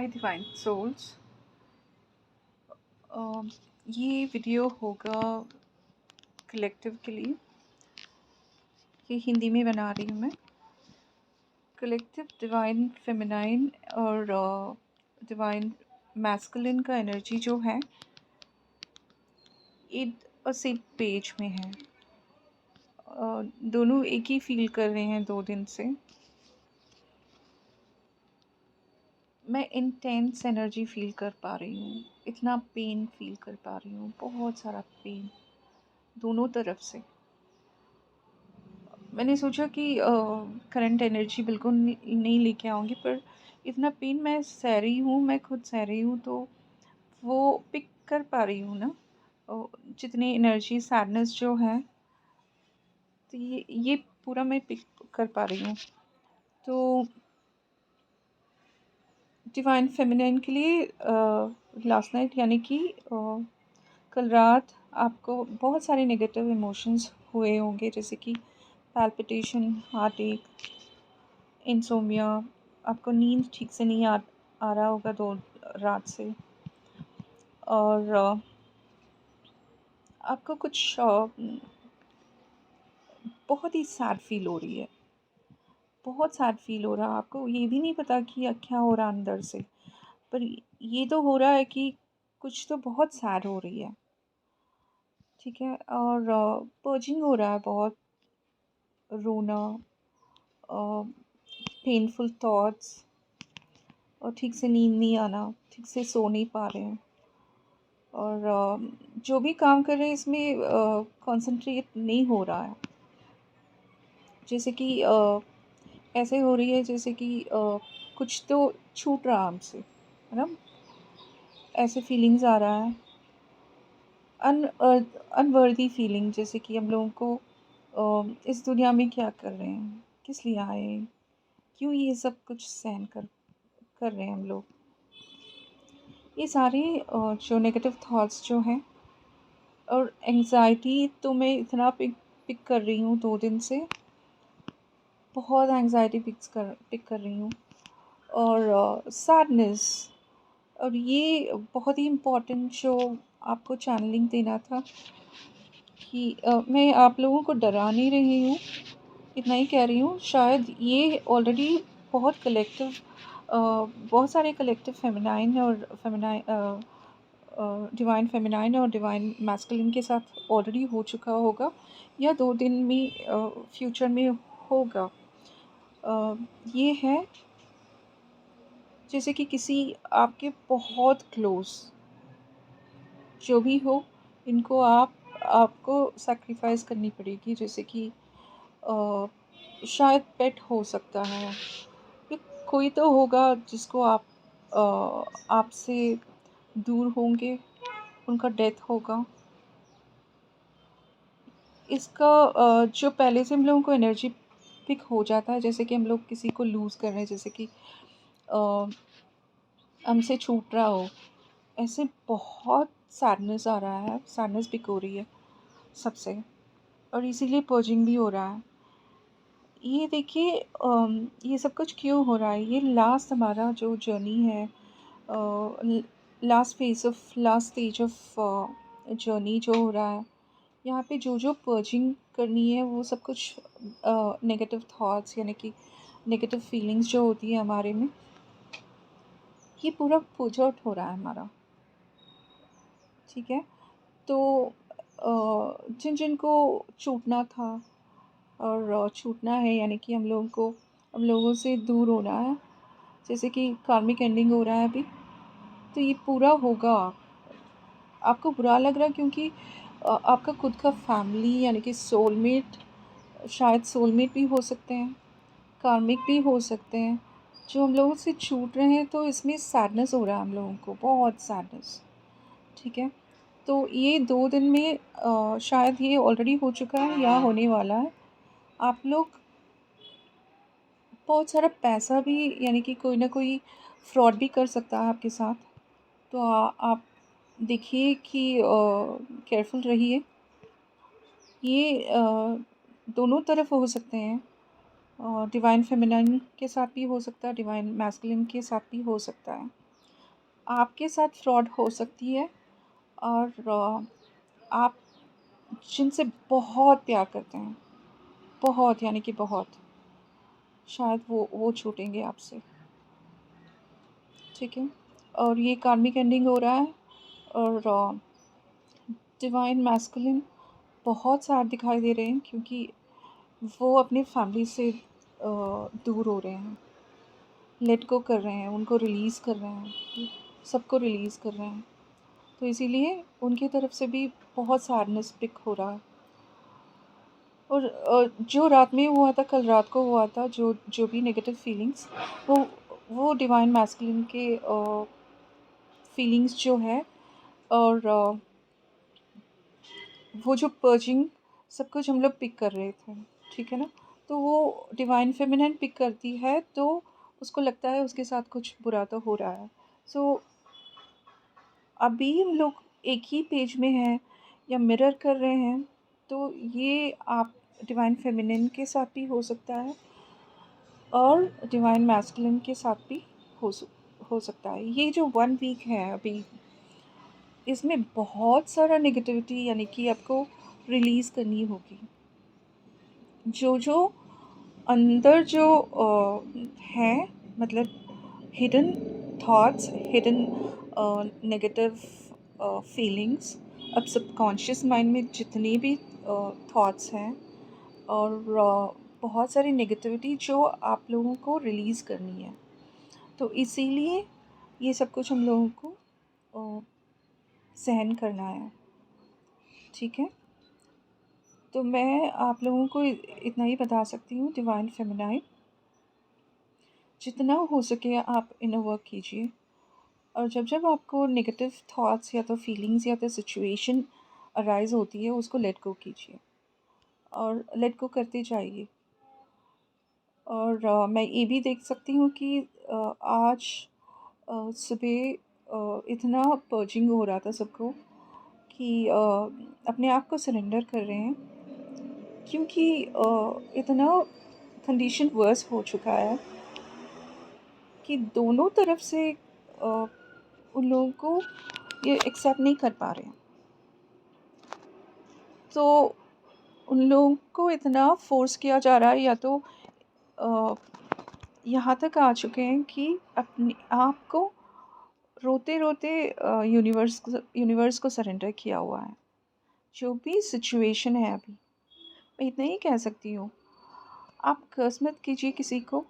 हाय divine souls. ये video होगा collective के लिए। ये हिंदी में बना रही हूँ मैं। कलेक्टिव डिवाइन फेमिनाइन और डिवाइन मैस्कुलिन का एनर्जी जो है ये सेम पेज में है। दोनों एक ही फील कर रहे हैं 2 दिन से। मैं इंटेंस एनर्जी फील कर पा रही हूँ, इतना पेन फील कर पा रही हूँ, बहुत सारा पेन दोनों तरफ से। मैंने सोचा कि करंट एनर्जी बिल्कुल नहीं लेके आऊँगी, पर इतना पेन मैं सह रही हूँ, मैं खुद सह रही हूँ, तो वो पिक कर पा रही हूँ ना। जितनी एनर्जी सैडनेस जो है, तो ये पूरा मैं पिक कर पा रही हूँ। तो डिवाइन फेमिनाइन के लिए लास्ट नाइट यानी कि कल रात आपको बहुत सारे नेगेटिव इमोशंस हुए होंगे, जैसे कि पैल्पिटेशन, हार्ट एक, इंसोमिया, आपको नींद ठीक से नहीं आ रहा होगा 2 रात से, और आपको कुछ बहुत ही सैड फील हो रही है, बहुत सैड फील हो रहा है। आपको ये भी नहीं पता कि क्या हो रहा अंदर से, पर ये तो हो रहा है कि कुछ तो बहुत सैड हो रही है, ठीक है। और पर्जिंग हो रहा है, बहुत रोना, पेनफुल थॉट्स, और ठीक से नींद नहीं आना, ठीक से सो नहीं पा रहे हैं, और जो भी काम कर रहे हैं इसमें कंसंट्रेट नहीं हो रहा है। जैसे कि ऐसे हो रही है जैसे कि कुछ तो छूट रहा हमसे, है ना, ऐसे फीलिंग्स आ रहा है। अनवर्दी फीलिंग, जैसे कि हम लोगों को इस दुनिया में क्या कर रहे हैं, किस लिए आए, क्यों ये सब कुछ सहन कर रहे हैं हम लोग। ये सारे जो नेगेटिव थॉट्स जो हैं, और एंग्जाइटी तो मैं इतना पिक कर रही हूँ 2 दिन से, बहुत एंग्जाइटी पिक कर रही हूँ। और सैडनेस, और ये बहुत ही इम्पोर्टेंट जो आपको चैनलिंग देना था कि मैं आप लोगों को डरा नहीं रही हूँ, इतना ही कह रही हूँ। शायद ये ऑलरेडी बहुत कलेक्टिव, बहुत सारे कलेक्टिव फेमिनाइन और डिवाइन फेमिनाइन और डिवाइन मैस्कुलिन के साथ ऑलरेडी हो चुका होगा, या 2 दिन में फ्यूचर में होगा। ये है जैसे कि किसी आपके बहुत क्लोज जो भी हो, इनको आपको सैक्रिफाइस करनी पड़ेगी। जैसे कि शायद पेट हो सकता है, या कोई तो होगा जिसको आपसे दूर होंगे, उनका डेथ होगा। इसका जो पहले से हम लोगों को एनर्जी पिक हो जाता है, जैसे कि हम लोग किसी को लूज़ कर रहे हैं, जैसे कि हमसे छूट रहा हो, ऐसे बहुत सैडनेस आ रहा है, सैडनेस पिक हो रही है सबसे, और इसीलिए पर्जिंग भी हो रहा है। ये देखिए, ये सब कुछ क्यों हो रहा है। ये लास्ट हमारा जो जर्नी है, लास्ट स्टेज ऑफ जर्नी जो हो रहा है, यहाँ पे जो पर्जिंग करनी है, वो सब कुछ नेगेटिव थॉट्स यानी कि नेगेटिव फीलिंग्स जो होती है हमारे में, ये पूरा पुज आउट हो रहा है हमारा, ठीक है। तो जिन जिन को छूटना था और छूटना है, यानी कि हम लोगों से दूर होना है, जैसे कि कार्मिक एंडिंग हो रहा है अभी, तो ये पूरा होगा। आपको बुरा लग रहा है क्योंकि आपका खुद का फैमिली यानी कि सोलमेट, शायद सोलमेट भी हो सकते हैं, कार्मिक भी हो सकते हैं, जो हम लोगों से छूट रहे हैं। तो इसमें सैडनेस हो रहा है हम लोगों को, बहुत सैडनेस, ठीक है। तो ये 2 दिन में शायद ये ऑलरेडी हो चुका है या होने वाला है। आप लोग बहुत सारा पैसा भी, यानी कि कोई ना कोई फ्रॉड भी कर सकता है आपके साथ, तो आप देखिए कि केयरफुल रहिए। ये दोनों तरफ हो सकते हैं, डिवाइन फेमिनाइन के साथ भी हो सकता है, डिवाइन मैस्कुलिन के साथ भी हो सकता है। आपके साथ फ्रॉड हो सकती है, और आप जिनसे बहुत प्यार करते हैं, बहुत यानी कि बहुत, शायद वो छूटेंगे आपसे। ठीक है, और ये कार्मिक एंडिंग हो रहा है। और डिवाइन मैस्कुलिन बहुत सैड दिखाई दे रहे हैं, क्योंकि वो अपनी फैमिली से दूर हो रहे हैं, लेट गो कर रहे हैं, उनको रिलीज़ कर रहे हैं, सबको रिलीज़ कर रहे हैं। तो इसीलिए उनकी तरफ से भी बहुत सैडनेस पिक हो रहा है। और जो रात में हुआ था, कल रात को हुआ था, जो जो भी नेगेटिव फीलिंग्स, वो डिवाइन मैस्कुलिन के फीलिंग्स जो है, और वो जो पर्जिंग सब कुछ हम लोग पिक कर रहे थे, ठीक है ना। तो वो डिवाइन फेमिनिन पिक करती है, तो उसको लगता है उसके साथ कुछ बुरा तो हो रहा है। सो अभी हम लोग एक ही पेज में हैं या मिरर कर रहे हैं, तो ये आप डिवाइन फेमिनिन के साथ भी हो सकता है, और डिवाइन मैस्कुलिन के साथ भी हो हो सकता है। ये जो 1 वीक है अभी, इसमें बहुत सारा नेगेटिविटी यानी कि आपको रिलीज़ करनी होगी। जो जो अंदर जो है, मतलब hidden thoughts, hidden negative feelings, अब सबकॉन्शियस माइंड में जितनी भी थॉट्स हैं, और बहुत सारी नेगेटिविटी जो आप लोगों को रिलीज़ करनी है, तो इसीलिए ये सब कुछ हम लोगों को सहन करना है। ठीक है, तो मैं आप लोगों को इतना ही बता सकती हूँ, डिवाइन फेमिनाइन, जितना हो सके आप इनर वर्क कीजिए। और जब जब आपको नेगेटिव थॉट्स या तो फीलिंग्स या तो सिचुएशन अराइज होती है, उसको लेट गो कीजिए और लेट गो करते जाइए। और मैं ये भी देख सकती हूँ कि आज सुबह इतना पर्जिंग हो रहा था सबको, कि अपने आप को सरेंडर कर रहे हैं, क्योंकि इतना कंडीशन वर्स हो चुका है कि दोनों तरफ से उन लोगों को ये एक्सेप्ट नहीं कर पा रहे हैं। तो उन लोगों को इतना फोर्स किया जा रहा है, या तो यहाँ तक आ चुके हैं कि अपने आप को रोते रोते यूनिवर्स को सरेंडर किया हुआ है। जो भी सिचुएशन है अभी, मैं इतना ही कह सकती हूँ, आप कर्ज मत कीजिए किसी को,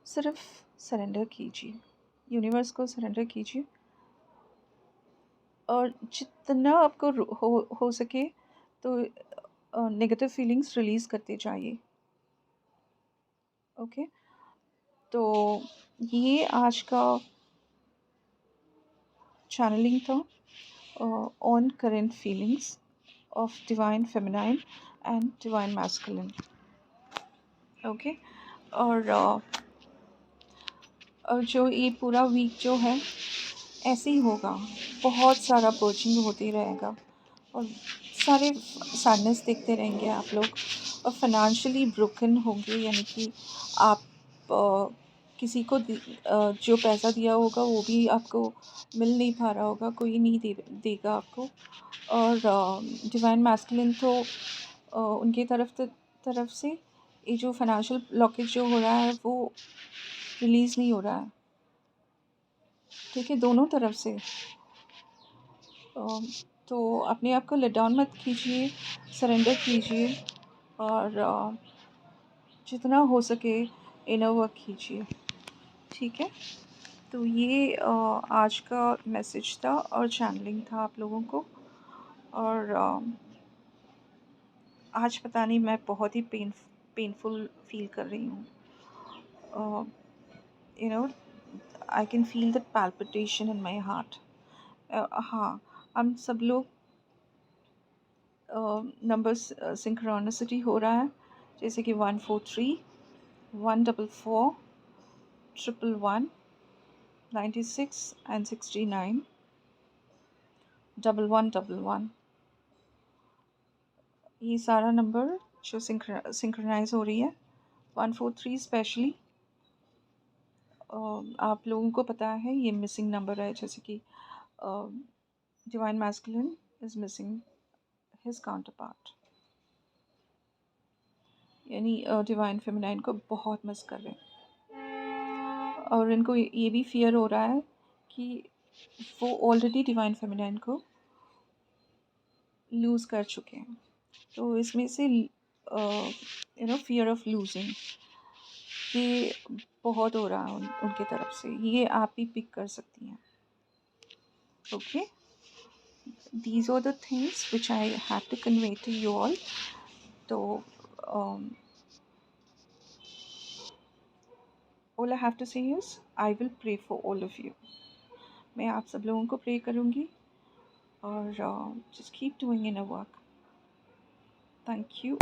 सिर्फ सरेंडर कीजिए, यूनिवर्स को सरेंडर कीजिए, और जितना आपको हो सके तो नेगेटिव फीलिंग्स रिलीज़ करते जाइए। ओके, तो ये आज का चैनलिंग था on current feelings of divine feminine and divine masculine. Okay, और जो ये पूरा वीक जो है ऐसे ही होगा, बहुत सारा पर्चिंग होती रहेगा, और सारे सैडनेस देखते रहेंगे आप लोग, और फाइनेंशियली ब्रोकन होंगे, यानी कि आप किसी को जो पैसा दिया होगा वो भी आपको मिल नहीं पा रहा होगा, कोई नहीं देगा आपको। और डिवाइन मैस्कुलिन तो उनकी तरफ से ये जो फाइनेंशियल ब्लॉकेज जो हो रहा है वो रिलीज़ नहीं हो रहा है। ठीक है, दोनों तरफ से। तो अपने आप को लेट डाउन मत कीजिए, सरेंडर कीजिए, और जितना हो सके इनर वर्क कीजिए। ठीक है, तो ये आज का मैसेज था और चैनलिंग था आप लोगों को। और आज पता नहीं, मैं बहुत ही पेनफुल फील कर रही हूँ। You know, I can feel that palpitation in my heart. हाँ, हम सब लोग नंबर सिंक्रोनिसिटी हो रहा है, जैसे कि 143, 144, 111, 96 एंड 69, 1111। ये सारा नंबर जो सिंक्रोनाइज हो रही है, 143 स्पेशली, आप लोगों को पता है ये मिसिंग नंबर है, जैसे कि divine masculine is missing his counter part, यानी डिवाइन फेमिनाइन को बहुत मिस कर रहे हैं। और इनको ये भी फियर हो रहा है कि वो ऑलरेडी डिवाइन फेमिनाइन को लूज़ कर चुके हैं। तो इसमें से फियर ऑफ लूजिंग ये बहुत हो रहा है उनकी तरफ से। ये आप भी पिक कर सकती हैं। Okay, these are the things which I had to convey to you all. तो all I have to say is I will pray for all of you. मैं आप सब लोगों को प्रे करूँगी और just keep doing inner work. Thank you.